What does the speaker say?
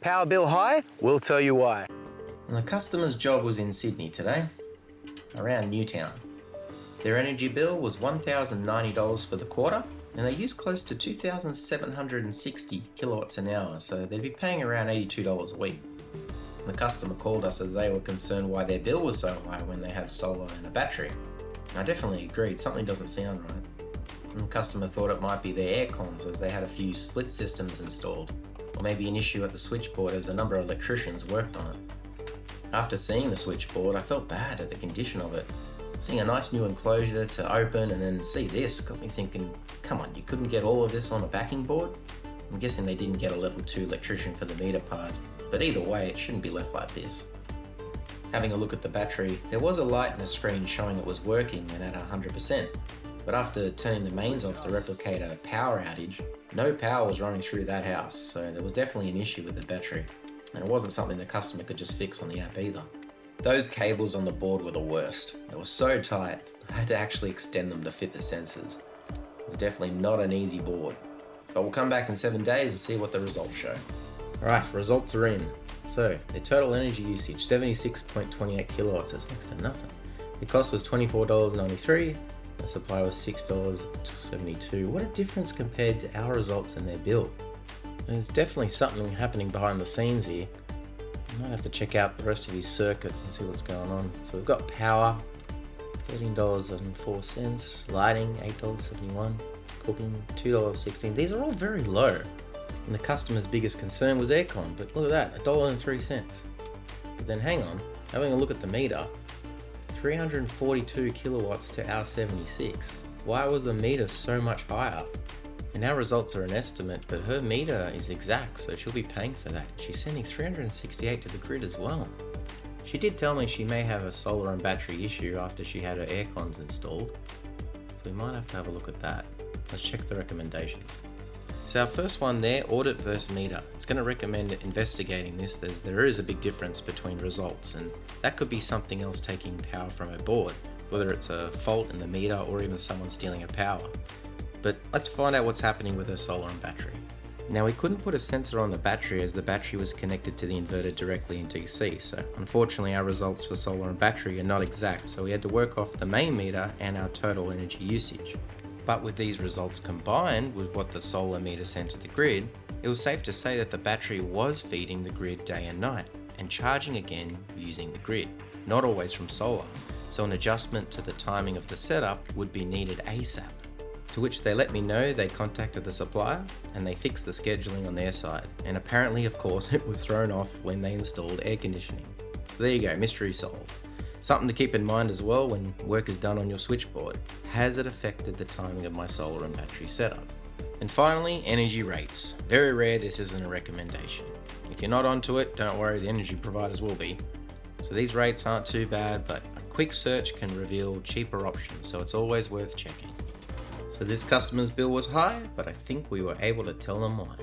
Power bill high? We'll tell you why. And the customer's job was in Sydney today, around Newtown. Their energy bill was $1,090 for the quarter, and they used close to 2,760 kilowatts an hour, so they'd be paying around $82 a week. And the customer called us as they were concerned why their bill was so high when they had solar and a battery. And I definitely agreed, something doesn't sound right. And the customer thought it might be their air cons as they had a few split systems installed, or maybe an issue at the switchboard as a number of electricians worked on it. After seeing the switchboard, I felt bad at the condition of it. Seeing a nice new enclosure to open and then see this got me thinking, come on, you couldn't get all of this on a backing board? I'm guessing they didn't get a level 2 electrician for the meter part, but either way it shouldn't be left like this. Having a look at the battery, there was a light and a screen showing it was working and at 100%, but after turning the mains off to replicate a power outage, no power was running through that house, so there was definitely an issue with the battery, and it wasn't something the customer could just fix on the app either. Those cables on the board were the worst. They were so tight, I had to actually extend them to fit the sensors. It was definitely not an easy board. But we'll come back in 7 days and see what the results show. Alright, results are in. So, their total energy usage, 76.28 kilowatts, that's next to nothing. The cost was $24.93, the supply was $6.72. What a difference compared to our results and their bill. There's definitely something happening behind the scenes here. I might have to check out the rest of his circuits and see what's going on. So we've got power, $13.04, lighting, $8.71, cooking, $2.16. These are all very low. And the customer's biggest concern was aircon, but look at that, $1.03. But then hang on, having a look at the meter, 342 kilowatts to our 76. Why was the meter so much higher? And our results are an estimate, but her meter is exact, so she'll be paying for that. She's sending 368 to the grid as well. She did tell me she may have a solar and battery issue after she had her air cons installed, so we might have to have a look at that. Let's check the recommendations. So our first one there, audit versus meter. It's going to recommend investigating this as there is a big difference between results, and that could be something else taking power from her board, whether it's a fault in the meter or even someone stealing her power. But let's find out what's happening with her solar and battery. Now we couldn't put a sensor on the battery as the battery was connected to the inverter directly in DC, so unfortunately our results for solar and battery are not exact, so we had to work off the main meter and our total energy usage. But with these results combined with what the solar meter sent to the grid, it was safe to say that the battery was feeding the grid day and night, and charging again using the grid, not always from solar, so an adjustment to the timing of the setup would be needed ASAP. To which they let me know they contacted the supplier and they fixed the scheduling on their side, and apparently of course it was thrown off when they installed air conditioning. So there you go, mystery solved. Something to keep in mind as well when work is done on your switchboard. Has it affected the timing of my solar and battery setup? And finally, energy rates. Very rare this isn't a recommendation. If you're not onto it, don't worry, the energy providers will be. So these rates aren't too bad, but a quick search can reveal cheaper options, so it's always worth checking. So this customer's bill was high, but I think we were able to tell them why.